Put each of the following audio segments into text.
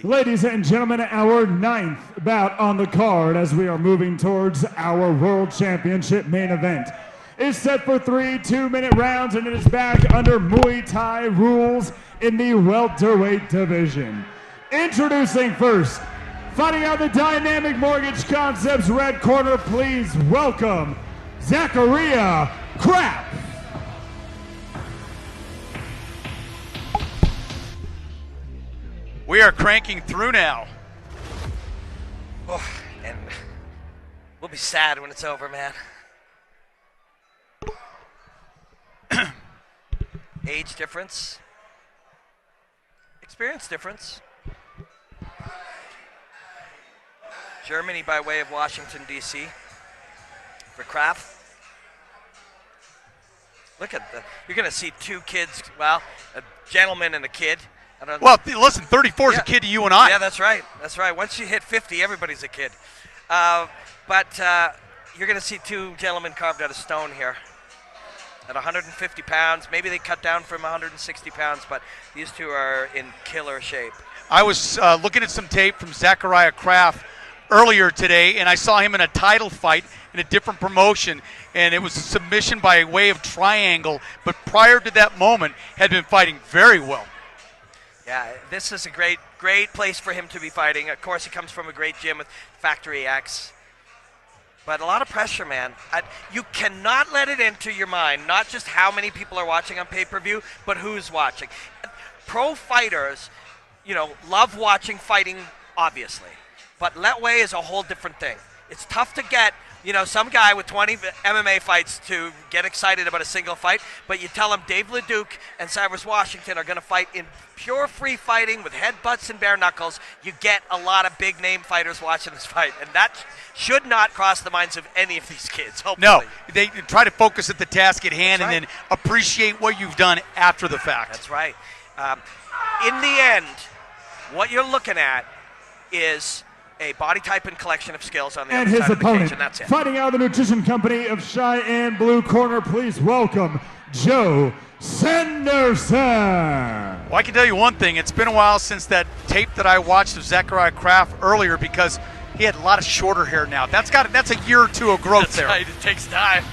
Ladies and gentlemen, our 9th bout on the card as we are moving towards our World Championship main event is set for 3 2-minute rounds, and it is back under Muy Thai rules in the welterweight division. Introducing first, fighting out the Dynamic Mortgage Concepts red corner, please welcome Zakaria Krapf. We are cranking through now. Oh, and we'll be sad when it's over, man. Age difference. Experience difference. Germany by way of Washington, D.C. for Krapf. Look at you're going to see two kids, well, a gentleman and a kid. Well, listen, 34 is a kid to you and I. Yeah, that's right. That's right. Once you hit 50, everybody's a kid. But you're going to see two gentlemen carved out of stone here. At 150 pounds, maybe they cut down from 160 pounds, but these two are in killer shape. I was looking at some tape from Zakaria Krapf earlier today, and I saw him in a title fight in a different promotion, and it was a submission by way of triangle, but prior to that moment had been fighting very well. Yeah, this is a great place for him to be fighting. Of course, he comes from a great gym with Factory X. But a lot of pressure, man. You cannot let it into your mind, not just how many people are watching on pay-per-view, but who's watching. Pro fighters, love watching fighting, obviously. But Letway is a whole different thing. It's tough to get some guy with 20 MMA fights to get excited about a single fight, but you tell him Dave LeDuc and Cyrus Washington are going to fight in pure free fighting with headbutts and bare knuckles. You get a lot of big-name fighters watching this fight, and that should not cross the minds of any of these kids, hopefully. No, they try to focus at the task at hand and then appreciate what you've done after the fact. That's right. In the end, what you're looking at is a body type and collection of skills on the other side of the cage, and that's it. Fighting out of the Nutrition Company of Cheyenne blue corner, please welcome Joe Sanderson. Well, I can tell you one thing. It's been a while since that tape that I watched of Zakaria Krapf earlier because he had a lot of shorter hair now. That's a year or two of growth there. Right. It takes time.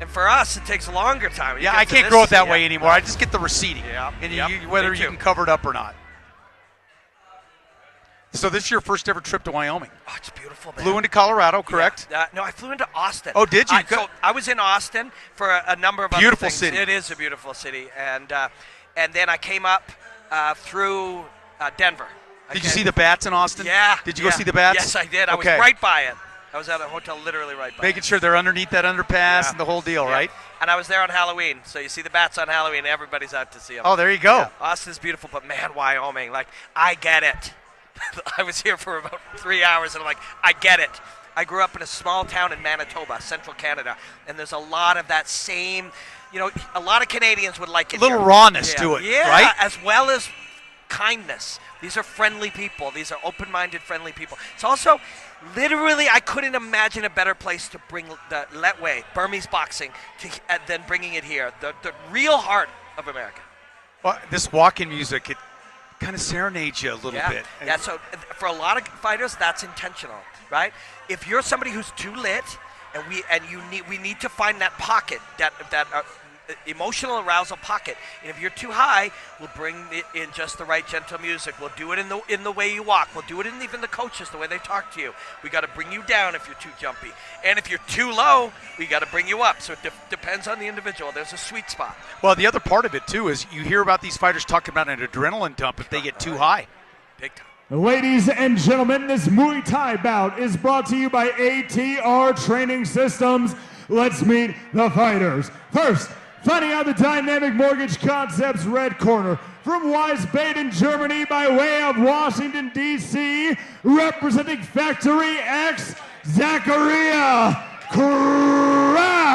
And for us, it takes a longer time. Yeah, I can't grow it that way anymore. I just get the receding, whether you can cover it up or not. So this is your first ever trip to Wyoming. Oh, it's beautiful, man. Flew into Colorado, correct? Yeah. No, I flew into Austin. Oh, did you? So I was in Austin for a number of beautiful other things. City. It is a beautiful city. And then I came up through Denver. Did you see the bats in Austin? Yeah. Did you go see the bats? Yes, I did. I was right by it. I was at a hotel literally right by Making sure they're underneath that underpass and the whole deal, right? And I was there on Halloween. So you see the bats on Halloween, everybody's out to see them. Oh, there you go. Yeah. Austin's beautiful, but man, Wyoming, I get it. I was here for about 3 hours, and I'm like, I get it. I grew up in a small town in Manitoba, central Canada, and there's a lot of that same, a lot of Canadians would like it. A little rawness to it, right? As well as kindness. These are friendly people. These are open-minded, friendly people. It's also, literally, I couldn't imagine a better place to bring the Letway, Burmese boxing, than bringing it here, the real heart of America. Well, this walk-in music, it kind of serenades you a little bit. Yeah, so for a lot of fighters, that's intentional, right? If you're somebody who's too lit, we need to find that pocket, that emotional arousal pocket. And if you're too high, we'll bring it in just the right gentle music. We'll do it in the way you walk. We'll do it in even the coaches, the way they talk to you. We got to bring you down if you're too jumpy. And if you're too low, we got to bring you up. So it depends on the individual. There's a sweet spot. Well, the other part of it, too, is you hear about these fighters talking about an adrenaline dump if they get too high. Big time. Ladies and gentlemen, this Muay Thai bout is brought to you by ATR Training Systems. Let's meet the fighters. First, fighting out the Dynamic Mortgage Concepts red corner from Wiesbaden, Germany by way of Washington, D.C., representing Factory X, Zakaria Krapf.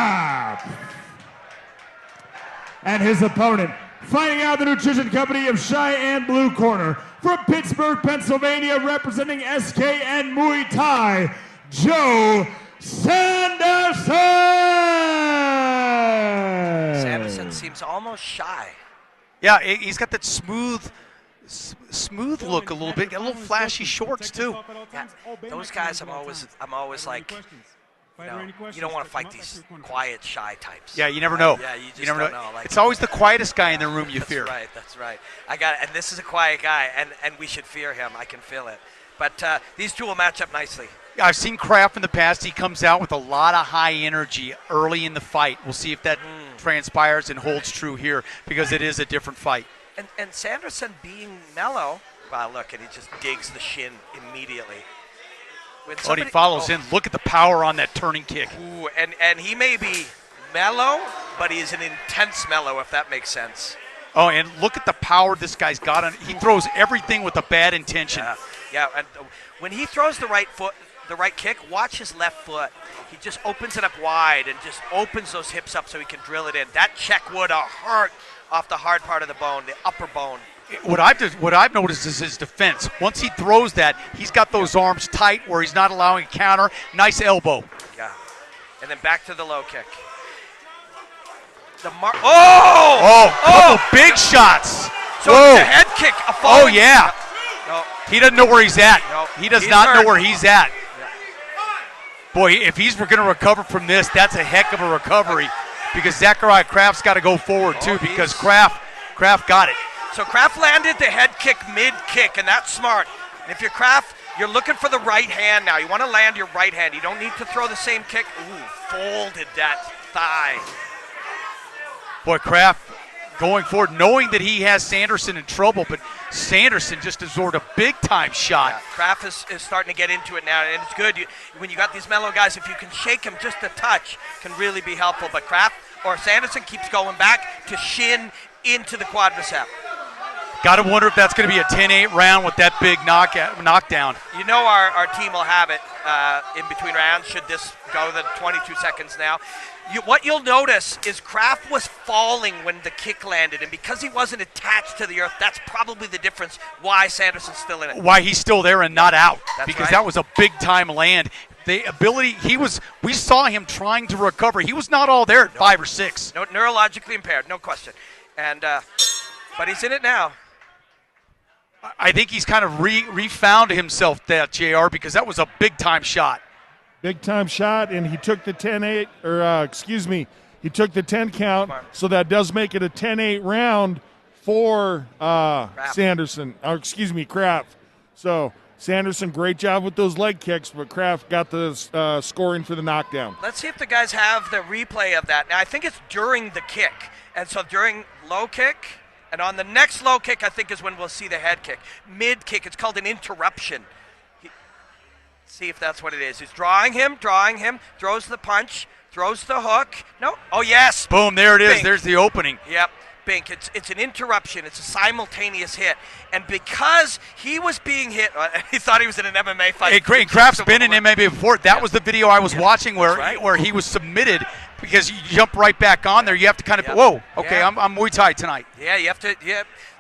And his opponent, fighting out the Nutrition Company of Cheyenne blue corner from Pittsburgh, Pennsylvania, representing SKN Muay Thai, Joe Sanderson. Sanderson seems almost shy. Yeah, he's got that smooth smooth look a little bit. Got a little flashy shorts too. Yeah, those guys, I'm always like, you don't want to fight these quiet, shy types. Yeah, you never know. Yeah, you just never don't know. Like, it's always the quietest guy in the room you fear. That's right. And this is a quiet guy, and we should fear him. I can feel it. But these two will match up nicely. I've seen Krapf in the past. He comes out with a lot of high energy early in the fight. We'll see if that transpires and holds true here, because it is a different fight. And Sanderson being mellow, wow, look, and he just digs the shin immediately. He follows in. Look at the power on that turning kick. Ooh, and he may be mellow, but he is an intense mellow, if that makes sense. Oh, and look at the power this guy's got on. He throws everything with a bad intention. Yeah, and when he throws the right kick, watch his left foot. He just opens it up wide and just opens those hips up so he can drill it in. That check would hurt off the hard part of the bone, the upper bone. What I've noticed is his defense. Once he throws that, he's got those arms tight where he's not allowing a counter. Nice elbow. Yeah. And then back to the low kick. Couple big shots. So the head kick. Oh, yeah. No. He doesn't know where he's at. No. He does not know where he's at. Yeah. Boy, if he's going to recover from this, that's a heck of a recovery, because Zakaria Krapf's got to go forward too, because Krapf got it. So Krapf landed the head kick mid-kick, and that's smart. And if you're Krapf, you're looking for the right hand now. You want to land your right hand. You don't need to throw the same kick. Ooh, folded that thigh. Boy, Krapf going forward, knowing that he has Sanderson in trouble, but Sanderson just absorbed a big-time shot. Yeah, Krapf is starting to get into it now, and it's good. When you got these mellow guys, if you can shake him just a touch, can really be helpful. But Sanderson keeps going back to shin into the quadricep. Got to wonder if that's going to be a 10-8 round with that big knockdown. You know our team will have it in between rounds, should this go the 22 seconds now. What you'll notice is Krapf was falling when the kick landed, and because he wasn't attached to the earth, that's probably the difference why Sanderson's still in it. Why he's still there and not out. That's because right. That was a big-time land. The ability, we saw him trying to recover. He was not all there at 5 or 6. No, neurologically impaired, no question. And but he's in it now. I think he's kind of refound himself, that JR, because that was a big-time shot. Big-time shot, and he took the 10-8, he took the 10 count, so that does make it a 10-8 round for Krapf. So Sanderson, great job with those leg kicks, but Krapf got the scoring for the knockdown. Let's see if the guys have the replay of that. Now, I think it's during the kick, and so during low kick, and on the next low kick, I think is when we'll see the head kick. Mid kick, it's called an interruption. See if that's what it is. He's drawing him, throws the punch, throws the hook. No? Oh, yes. Boom, there it is. Bink. There's the opening. Yep, bink. It's an interruption. It's a simultaneous hit. And because he was being hit, he thought he was in an MMA fight. Hey, Krapf's been in MMA before. That was the video I was watching where he was submitted, because you jump right back on there. You have to kind of, whoa, okay, I'm Muy Thai tonight. Yeah, you have to,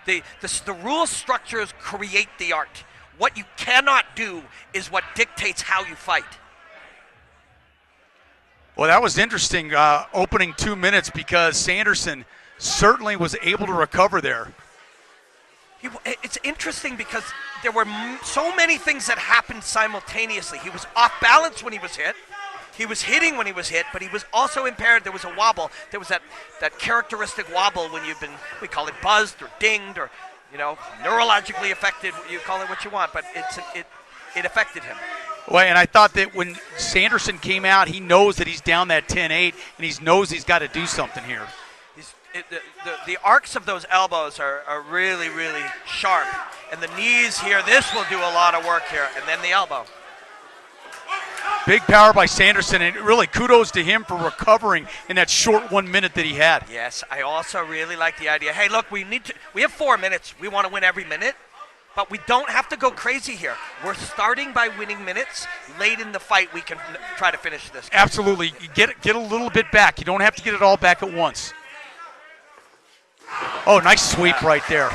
the rule structures create the art. What you cannot do is what dictates how you fight. Well, that was interesting, opening 2 minutes, because Sanderson certainly was able to recover there. It's interesting because there were so many things that happened simultaneously. He was off balance when he was hit. He was hitting when he was hit, but he was also impaired. There was a wobble. There was that characteristic wobble when we call it buzzed or dinged or, neurologically affected. You call it what you want, but it affected him. Well, and I thought that when Sanderson came out, he knows that he's down that 10-8, and he knows he's got to do something here. The arcs of those elbows are really, really sharp. And the knees here, this will do a lot of work here. And then the elbow. Big power by Sanderson, and really kudos to him for recovering in that short 1 minute that he had. Yes, I also really like the idea. Hey, look, we have 4 minutes. We want to win every minute, but we don't have to go crazy here. We're starting by winning minutes. Late in the fight, we can try to finish this game. Absolutely. You get a little bit back. You don't have to get it all back at once. Oh, nice sweep right there.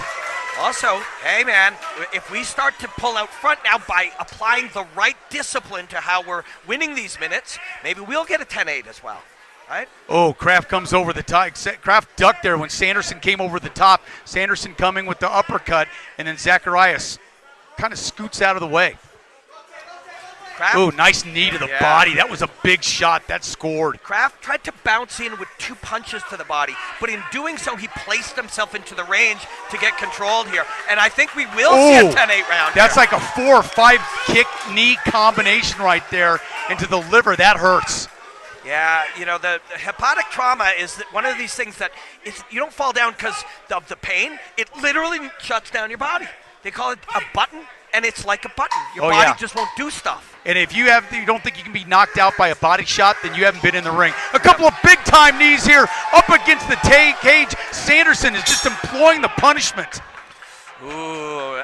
Also, hey man, if we start to pull out front now by applying the right discipline to how we're winning these minutes, maybe we'll get a 10-8 as well. right? Oh, Krapf comes over the top. Krapf ducked there when Sanderson came over the top. Sanderson coming with the uppercut, and then Zakaria kind of scoots out of the way. Oh, nice knee to the body. That was a big shot. That scored. Krapf tried to bounce in with 2 punches to the body, but in doing so, he placed himself into the range to get controlled here. And I think we will see a 10-8 round. That's here. like a 4 or 5 kick knee combination right there into the liver. That hurts. Yeah, you know, the hepatic trauma is one of these things that you don't fall down because of the pain. It literally shuts down your body. They call it a button, and it's like a button. Your body just won't do stuff. And if you don't think you can be knocked out by a body shot, then you haven't been in the ring. A couple of big-time knees here up against the cage. Sanderson is just employing the punishment. Ooh,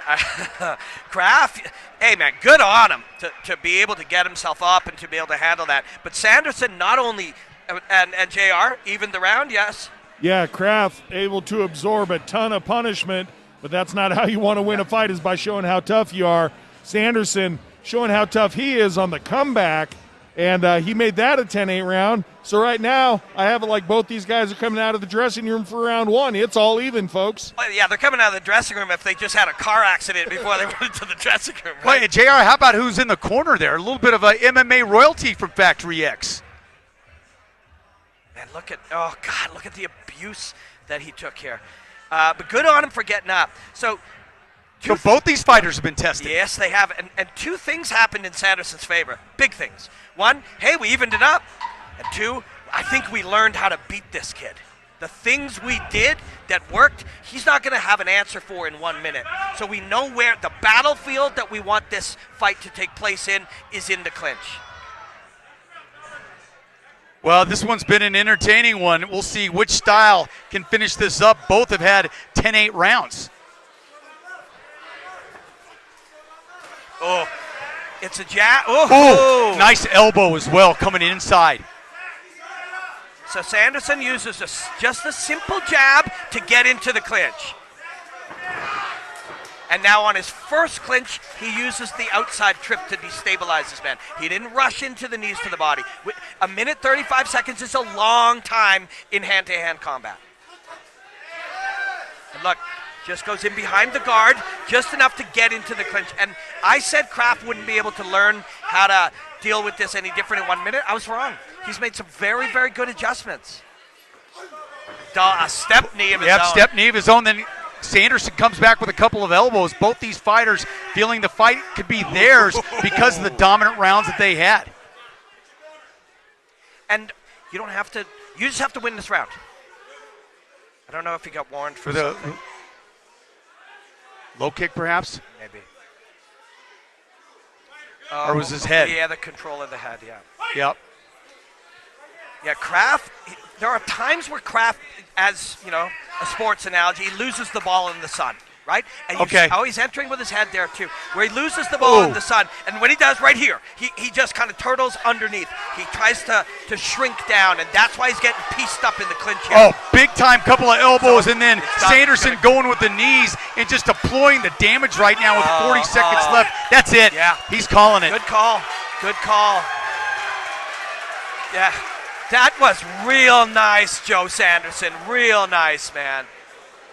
Krapf, hey, man, good on him to be able to get himself up and to be able to handle that. But Sanderson not only, and JR, evened the round, yes? Yeah, Krapf able to absorb a ton of punishment, but that's not how you want to win a fight, is by showing how tough you are. Sanderson showing how tough he is on the comeback, and he made that a 10-8 round. So right now, I have it like both these guys are coming out of the dressing room for round 1. It's all even, folks. Well, yeah, they're coming out of the dressing room if they just had a car accident before they went into the dressing room. Right? Wait, JR, how about who's in the corner there? A little bit of a MMA royalty from Factory X. Man, look at the abuse that he took here. But good on him for getting up. So both these fighters have been tested. Yes, they have. And 2 things happened in Sanderson's favor. Big things. 1, hey, we evened it up. And 2, I think we learned how to beat this kid. The things we did that worked, he's not going to have an answer for in 1 minute. So we know where the battlefield that we want this fight to take place in is in the clinch. Well, this one's been an entertaining one. We'll see which style can finish this up. Both have had 10-8 rounds. Oh, it's a jab. Oh, nice elbow as well coming inside. So Sanderson uses just a simple jab to get into the clinch. And now on his first clinch, he uses the outside trip to destabilize his man. He didn't rush into the knees to the body. A minute 35 seconds is a long time in hand-to-hand combat. And look, just goes in behind the guard, just enough to get into the clinch. And I said Krapf wouldn't be able to learn how to deal with this any different in 1 minute. I was wrong. He's made some very, very good adjustments. A step knee of his own. Step knee of his own. Then Sanderson comes back with a couple of elbows. Both these fighters feeling the fight could be theirs because of the dominant rounds that they had. And you don't have to, you just have to win this round. I don't know if he got warned for the something. Low kick, perhaps? Maybe. Or was his head? Yeah, the control of the head, yeah. Yep. Yeah, Krapf, there are times where Krapf, as, you know, a sports analogy, he loses the ball in the sun, right? And he's entering with his head there, too, where he loses the ball in the sun. And when he does right here, he just kind of turtles underneath. He tries to shrink down, and that's why he's getting pieced up in the clinch here. Oh, big time couple of elbows, and then Sanderson going with the knees and just deploying the damage right now with 40 seconds left. That's it. Yeah. He's calling it. Good call. Good call. Yeah. That was real nice, Joe Sanderson. Real nice, man.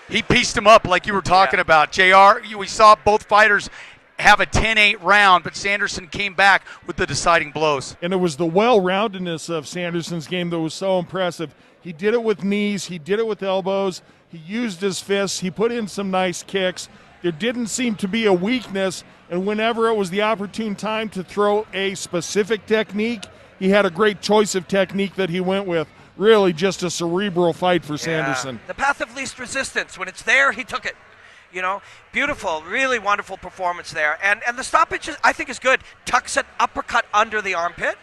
He pieced him up like you were talking about. JR, we saw both fighters have a 10-8 round, but Sanderson came back with the deciding blows. And it was the well-roundedness of Sanderson's game that was so impressive. He did it with knees. He did it with elbows. He used his fists. He put in some nice kicks. There didn't seem to be a weakness, and whenever it was the opportune time to throw a specific technique, he had a great choice of technique that he went with. Really just a cerebral fight for Sanderson. The path of least resistance. When it's there, he took it. You know, beautiful, really wonderful performance there. And the stoppage, I think, is good. Tucks an uppercut under the armpit.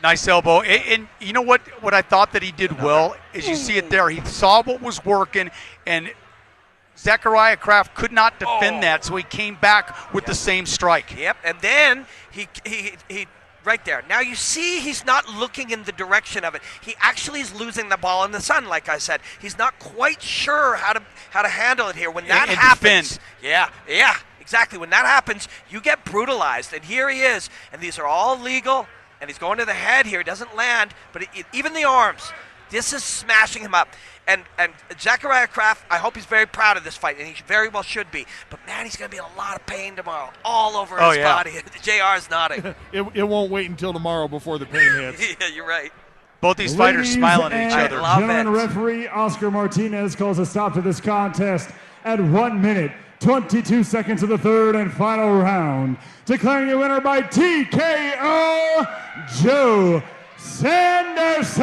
Nice elbow. And you know what I thought that he did well is you see it there. He saw what was working, and Zakaria Krapf could not defend that, so he came back with the same strike. Yep, and then he right there. Now you see he's not looking in the direction of it. He actually is losing the ball in the sun, like I said. He's not quite sure how to handle it here. When that happens, yeah, exactly. When that happens, you get brutalized. And here he is. And these are all legal And he's going to the head here. Doesn't land, but even the arms. This is smashing him up. And Zakaria Krapf, I hope he's very proud of this fight, and he very well should be. But, man, he's going to be in a lot of pain tomorrow, all over his body. JR's nodding. It won't wait until tomorrow before the pain hits. Yeah, you're right. Both these fighters smiling at each and other. Gentlemen, referee Oscar Martinez calls a stop to this contest at 1 minute, 22 seconds of the third and final round. Declaring the winner by TKO, Joe Sanderson.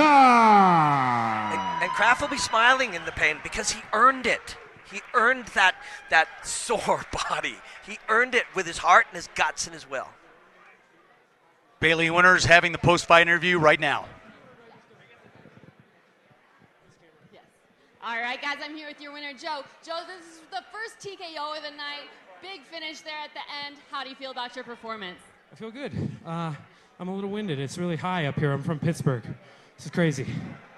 And Krapf will be smiling in the pain because he earned it. He earned that sore body. He earned it with his heart and his guts and his will. Bailey Winters having the post-fight interview right now. All right, guys, I'm here with your winner, Joe. Joe, this is the first TKO of the night. Big finish there at the end. How do you feel about your performance? I feel good. I'm a little winded. It's really high up here. I'm from Pittsburgh. This is crazy.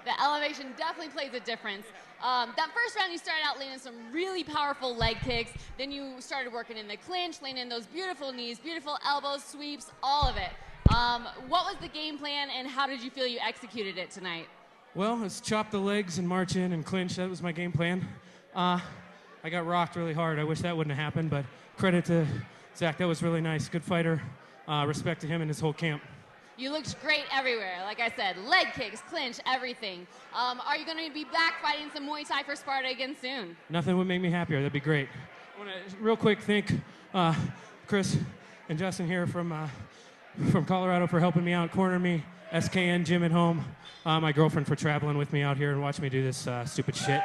The elevation definitely plays a difference. That first round, you started out landing some really powerful leg kicks. Then you started working in the clinch, landing those beautiful knees, beautiful elbows, sweeps, all of it. What was the game plan, and how did you feel you executed it tonight? Well, it's chop the legs and march in and clinch. That was my game plan. I got rocked really hard. I wish that wouldn't have happened, but credit to Zach. That was really nice. Good fighter. Respect to him and his whole camp. You looked great everywhere. Like I said, leg kicks, clinch, everything. Are you going to be back fighting some Muay Thai for Sparta again soon? Nothing would make me happier. That'd be great. I want to real quick thank Chris and Justin here from Colorado for helping me out, cornering me. SKN, Jim at home. My girlfriend for traveling with me out here and watching me do this stupid shit.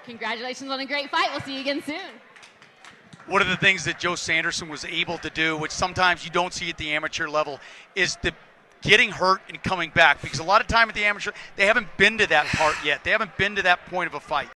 Congratulations on a great fight. We'll see you again soon. One of the things that Joe Sanderson was able to do, which sometimes you don't see at the amateur level, is the getting hurt and coming back. Because a lot of time at the amateur, they haven't been to that part yet. They haven't been to that point of a fight.